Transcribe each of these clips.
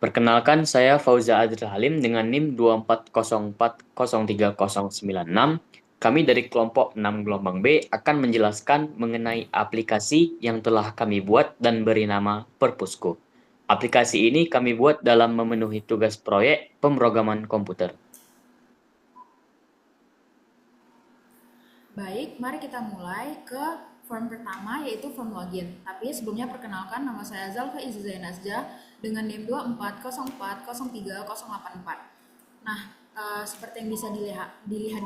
Perkenalkan, saya Fauza Adril Halim dengan NIM 240403096. Kami dari kelompok 6 gelombang B akan menjelaskan mengenai aplikasi yang telah kami buat dan beri nama Perpusku. Aplikasi ini kami buat dalam memenuhi tugas proyek pemrograman komputer. Baik, mari kita mulai ke form pertama yaitu form login. Tapi sebelumnya perkenalkan nama saya Zalfa Iza Zainazja dengan NIM 240403084. Nah, seperti yang bisa dilihat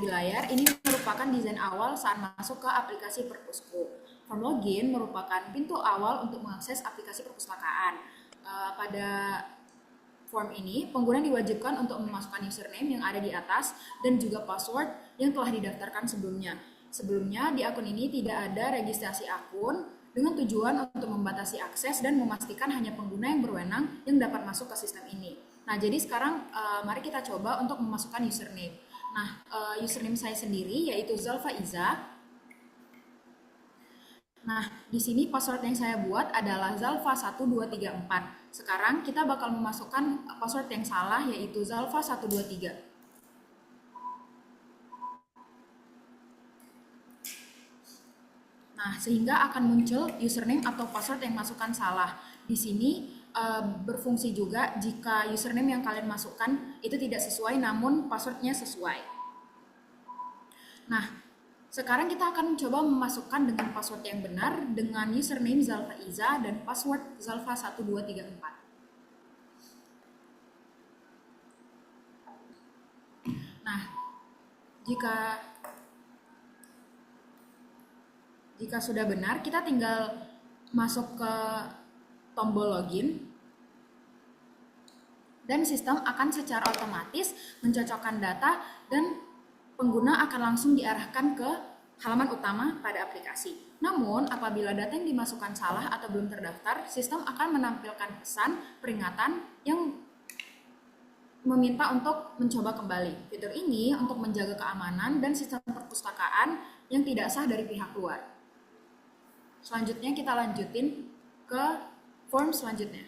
di layar, ini merupakan desain awal saat masuk ke aplikasi Perpusku. Form login merupakan pintu awal untuk mengakses aplikasi perpustakaan. Pada form ini, pengguna diwajibkan untuk memasukkan username yang ada di atas dan juga password yang telah didaftarkan sebelumnya. Sebelumnya, di akun ini tidak ada registrasi akun dengan tujuan untuk membatasi akses dan memastikan hanya pengguna yang berwenang yang dapat masuk ke sistem ini. Nah, jadi sekarang mari kita coba untuk memasukkan username. Nah, username saya sendiri yaitu Zalfa Iza. Nah, di sini password yang saya buat adalah Zalfa1234. Sekarang kita bakal memasukkan password yang salah yaitu Zalfa123. Nah, sehingga akan muncul username atau password yang masukkan salah. Di sini berfungsi juga jika username yang kalian masukkan itu tidak sesuai namun passwordnya sesuai. Nah, sekarang kita akan mencoba memasukkan dengan password yang benar dengan username Zalfa Iza dan password Zalfa1234. Nah, jika jika sudah benar, kita tinggal masuk ke tombol login dan sistem akan secara otomatis mencocokkan data dan pengguna akan langsung diarahkan ke halaman utama pada aplikasi. Namun, apabila data yang dimasukkan salah atau belum terdaftar, sistem akan menampilkan pesan peringatan yang meminta untuk mencoba kembali. Fitur ini untuk menjaga keamanan dan sistem perpustakaan yang tidak sah dari pihak luar. Selanjutnya kita lanjutin ke form selanjutnya.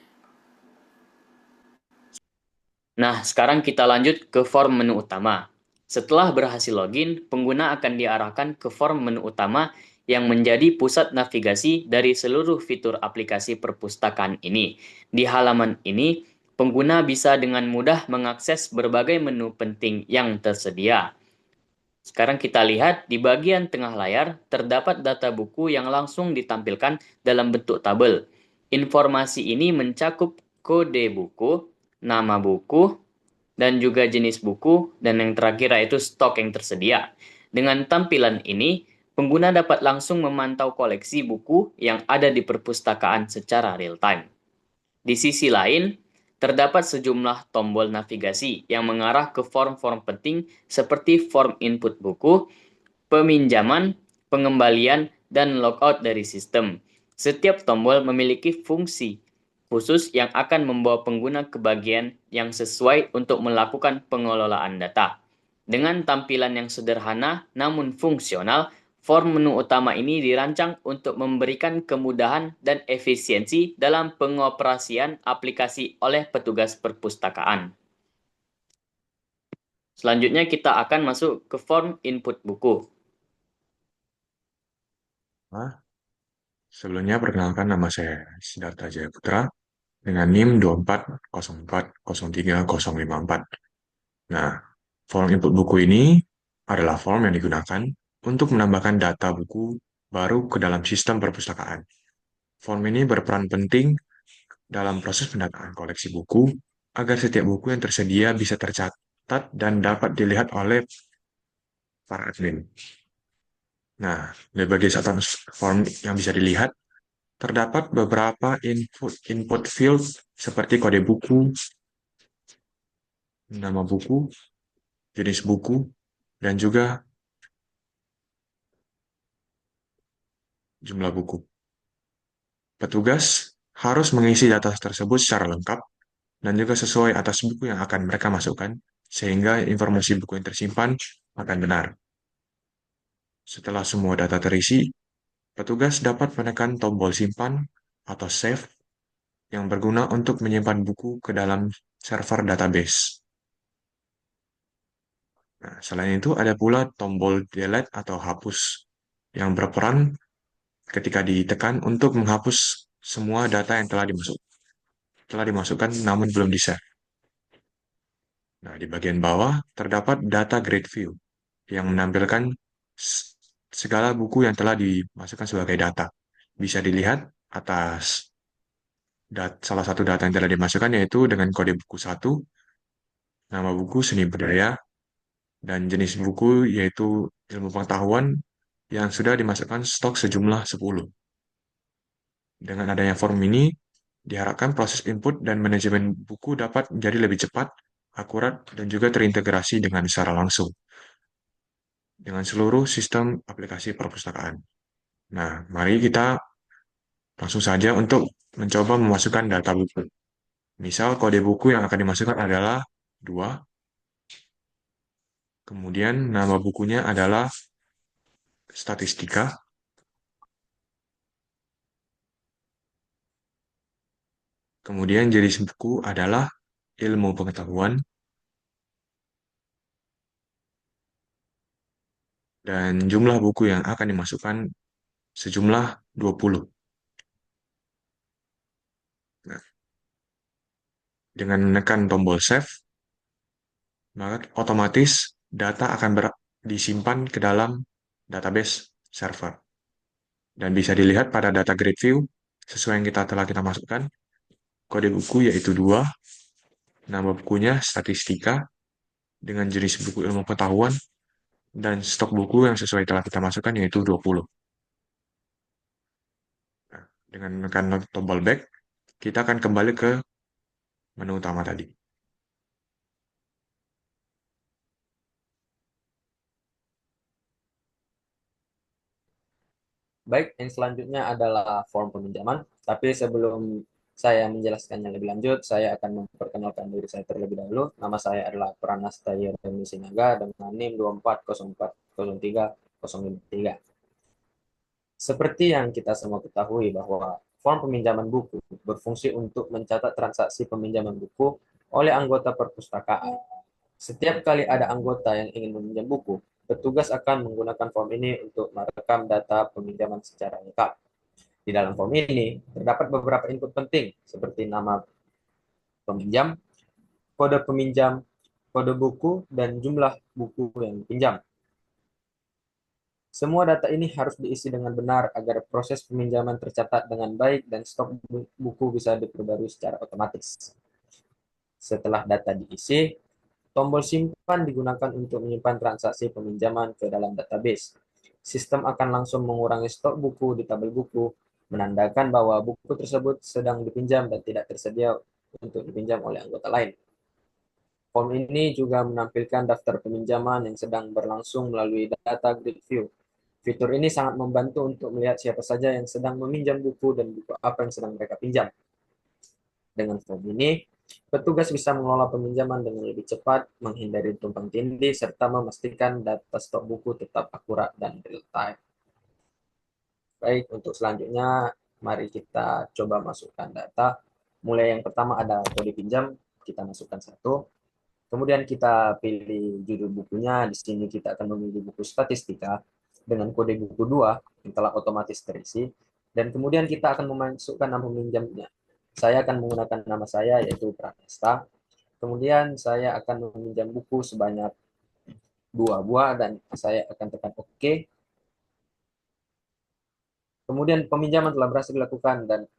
Nah, sekarang kita lanjut ke form menu utama. Setelah berhasil login, pengguna akan diarahkan ke form menu utama yang menjadi pusat navigasi dari seluruh fitur aplikasi perpustakaan ini. Di halaman ini, pengguna bisa dengan mudah mengakses berbagai menu penting yang tersedia. Sekarang kita lihat di bagian tengah layar terdapat data buku yang langsung ditampilkan dalam bentuk tabel. Informasi ini mencakup kode buku, nama buku, dan juga jenis buku, dan yang terakhir yaitu stok yang tersedia. Dengan tampilan ini, pengguna dapat langsung memantau koleksi buku yang ada di perpustakaan secara real-time. Di sisi lain, terdapat sejumlah tombol navigasi yang mengarah ke form-form penting seperti form input buku, peminjaman, pengembalian, dan logout dari sistem. Setiap tombol memiliki fungsi khusus yang akan membawa pengguna ke bagian yang sesuai untuk melakukan pengelolaan data. Dengan tampilan yang sederhana namun fungsional, form menu utama ini dirancang untuk memberikan kemudahan dan efisiensi dalam pengoperasian aplikasi oleh petugas perpustakaan. Selanjutnya kita akan masuk ke form input buku. Nah, sebelumnya perkenalkan nama saya Siddhartha Jaya Putra dengan NIM 240403054. Nah, form input buku ini adalah form yang digunakan untuk menambahkan data buku baru ke dalam sistem perpustakaan. Form ini berperan penting dalam proses pendataan koleksi buku agar setiap buku yang tersedia bisa tercatat dan dapat dilihat oleh para admin. Nah, dari bagian atas form yang bisa dilihat, terdapat beberapa input field seperti kode buku, nama buku, jenis buku, dan juga jumlah buku. Petugas harus mengisi data tersebut secara lengkap dan juga sesuai atas buku yang akan mereka masukkan, sehingga informasi buku yang tersimpan akan benar. Setelah semua data terisi, petugas dapat menekan tombol simpan atau save yang berguna untuk menyimpan buku ke dalam server database. Nah, selain itu ada pula tombol delete atau hapus yang berperan ketika ditekan untuk menghapus semua data yang telah dimasukkan namun belum di-save. Nah, di bagian bawah terdapat data grid view yang menampilkan segala buku yang telah dimasukkan sebagai data. Bisa dilihat atas salah satu data yang telah dimasukkan yaitu dengan kode buku 1, nama buku seni budaya, dan jenis buku yaitu ilmu pengetahuan yang sudah dimasukkan stok sejumlah 10. Dengan adanya form ini, diharapkan proses input dan manajemen buku dapat menjadi lebih cepat, akurat, dan juga terintegrasi dengan secara langsung dengan seluruh sistem aplikasi perpustakaan. Nah, mari kita langsung saja untuk mencoba memasukkan data buku. Misal kode buku yang akan dimasukkan adalah 2, kemudian nama bukunya adalah statistika, kemudian jenis buku adalah ilmu pengetahuan, dan jumlah buku yang akan dimasukkan sejumlah 20. Nah, dengan menekan tombol save, maka otomatis data akan disimpan ke dalam database server. Dan bisa dilihat pada data grid view, sesuai yang telah kita masukkan, kode buku yaitu 2, nama bukunya statistika, dengan jenis buku ilmu pengetahuan, dan stok buku yang sesuai telah kita masukkan yaitu 20. Nah, dengan menekan tombol back, kita akan kembali ke menu utama tadi. Baik, yang selanjutnya adalah form peminjaman. Tapi sebelum saya menjelaskannya lebih lanjut, saya akan memperkenalkan diri saya terlebih dahulu. Nama saya adalah Pranasta Yeremi Sinaga dengan NIM 24040303. Seperti yang kita semua ketahui bahwa form peminjaman buku berfungsi untuk mencatat transaksi peminjaman buku oleh anggota perpustakaan. Setiap kali ada anggota yang ingin meminjam buku, petugas akan menggunakan form ini untuk merekam data peminjaman secara lengkap. Di dalam form ini terdapat beberapa input penting seperti nama peminjam, kode peminjam, kode buku, dan jumlah buku yang dipinjam. Semua data ini harus diisi dengan benar agar proses peminjaman tercatat dengan baik dan stok buku bisa diperbarui secara otomatis. Setelah data diisi, tombol simpan digunakan untuk menyimpan transaksi peminjaman ke dalam database. Sistem akan langsung mengurangi stok buku di tabel buku, menandakan bahwa buku tersebut sedang dipinjam dan tidak tersedia untuk dipinjam oleh anggota lain. Form ini juga menampilkan daftar peminjaman yang sedang berlangsung melalui data grid view. Fitur ini sangat membantu untuk melihat siapa saja yang sedang meminjam buku dan buku apa yang sedang mereka pinjam. Dengan form ini, petugas bisa mengelola peminjaman dengan lebih cepat, menghindari tumpang tindih, serta memastikan data stok buku tetap akurat dan real time. Baik, untuk selanjutnya, mari kita coba masukkan data. Mulai yang pertama ada kode pinjam, kita masukkan 1. Kemudian kita pilih judul bukunya, di sini kita akan memilih buku statistika dengan kode buku 2 yang telah otomatis terisi. Dan kemudian kita akan memasukkan nama peminjamnya. Saya akan menggunakan nama saya yaitu Pranesta. Kemudian saya akan meminjam buku sebanyak 2 buah dan saya akan tekan OK. Kemudian peminjaman telah berhasil dilakukan dan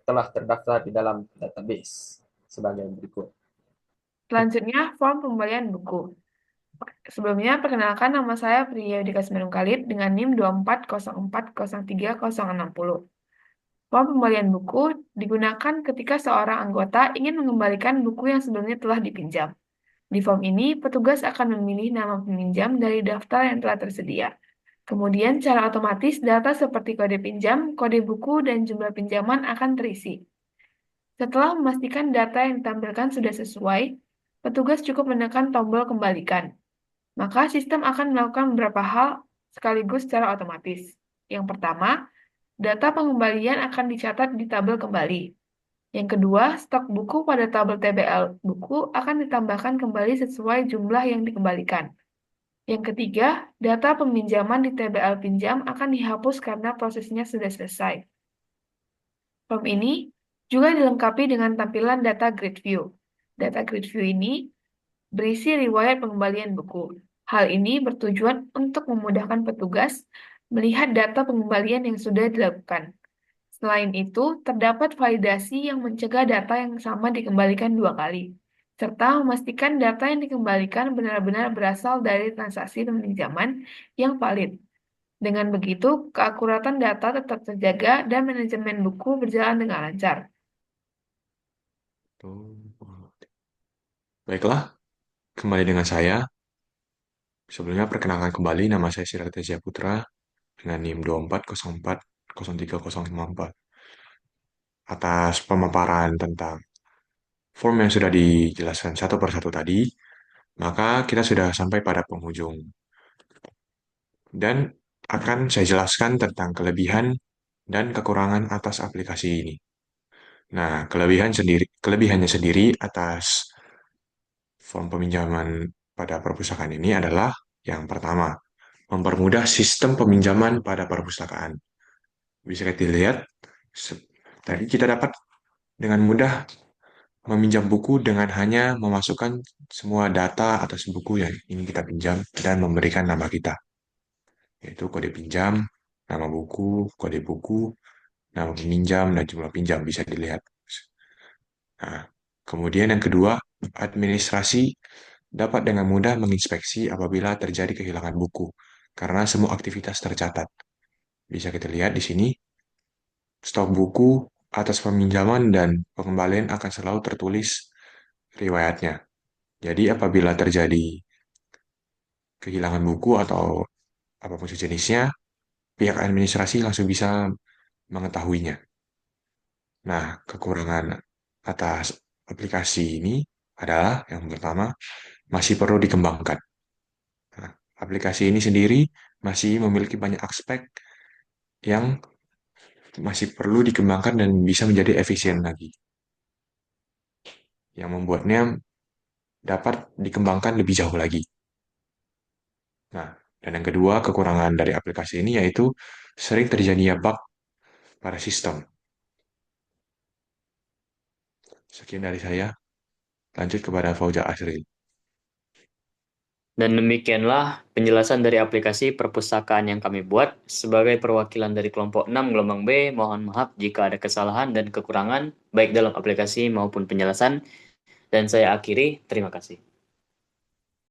telah terdaftar di dalam database sebagai berikut. Selanjutnya, form pembelian buku. Sebelumnya, perkenalkan nama saya Priya Yudika Simanungkalit dengan NIM 24040360. Form pembelian buku digunakan ketika seorang anggota ingin mengembalikan buku yang sebelumnya telah dipinjam. Di form ini, petugas akan memilih nama peminjam dari daftar yang telah tersedia. Kemudian, secara otomatis data seperti kode pinjam, kode buku, dan jumlah pinjaman akan terisi. Setelah memastikan data yang ditampilkan sudah sesuai, petugas cukup menekan tombol kembalikan. Maka sistem akan melakukan beberapa hal sekaligus secara otomatis. Yang pertama, data pengembalian akan dicatat di tabel kembali. Yang kedua, stok buku pada tabel TBL buku akan ditambahkan kembali sesuai jumlah yang dikembalikan. Yang ketiga, data peminjaman di TBL pinjam akan dihapus karena prosesnya sudah selesai. Form ini juga dilengkapi dengan tampilan data grid view. Data grid view ini berisi riwayat pengembalian buku. Hal ini bertujuan untuk memudahkan petugas melihat data pengembalian yang sudah dilakukan. Selain itu, terdapat validasi yang mencegah data yang sama dikembalikan 2 kali, serta memastikan data yang dikembalikan benar-benar berasal dari transaksi peminjaman yang valid. Dengan begitu, keakuratan data tetap terjaga dan manajemen buku berjalan dengan lancar. Baiklah, kembali dengan saya. Sebelumnya perkenalkan kembali, nama saya Sirat Teja Putra dengan NIM 24040354. Atas pemaparan tentang form yang sudah dijelaskan satu persatu tadi, maka kita sudah sampai pada penghujung. Dan akan saya jelaskan tentang kelebihan dan kekurangan atas aplikasi ini. Nah, kelebihannya sendiri atas form peminjaman pada perpustakaan ini adalah yang pertama, mempermudah sistem peminjaman pada perpustakaan. Bisa kita lihat, tadi kita dapat dengan mudah meminjam buku dengan hanya memasukkan semua data atas buku yang ingin kita pinjam dan memberikan nama kita, yaitu kode pinjam, nama buku, kode buku, nama peminjam, dan jumlah pinjam bisa dilihat. Nah, kemudian yang kedua, administrasi dapat dengan mudah menginspeksi apabila terjadi kehilangan buku, karena semua aktivitas tercatat. Bisa kita lihat di sini, stok buku atas peminjaman dan pengembalian akan selalu tertulis riwayatnya. Jadi apabila terjadi kehilangan buku atau apapun sejenisnya, pihak administrasi langsung bisa mengetahuinya. Nah, kekurangan atas aplikasi ini adalah yang pertama, masih perlu dikembangkan. Nah, aplikasi ini sendiri masih memiliki banyak aspek yang masih perlu dikembangkan dan bisa menjadi efisien lagi, yang membuatnya dapat dikembangkan lebih jauh lagi. Nah, dan yang kedua, kekurangan dari aplikasi ini yaitu sering terjadinya bug pada sistem. Sekian dari saya. Lanjut kepada Fauza Asril. Dan demikianlah penjelasan dari aplikasi perpustakaan yang kami buat. Sebagai perwakilan dari kelompok 6 gelombang B, mohon maaf jika ada kesalahan dan kekurangan, baik dalam aplikasi maupun penjelasan. Dan saya akhiri, terima kasih.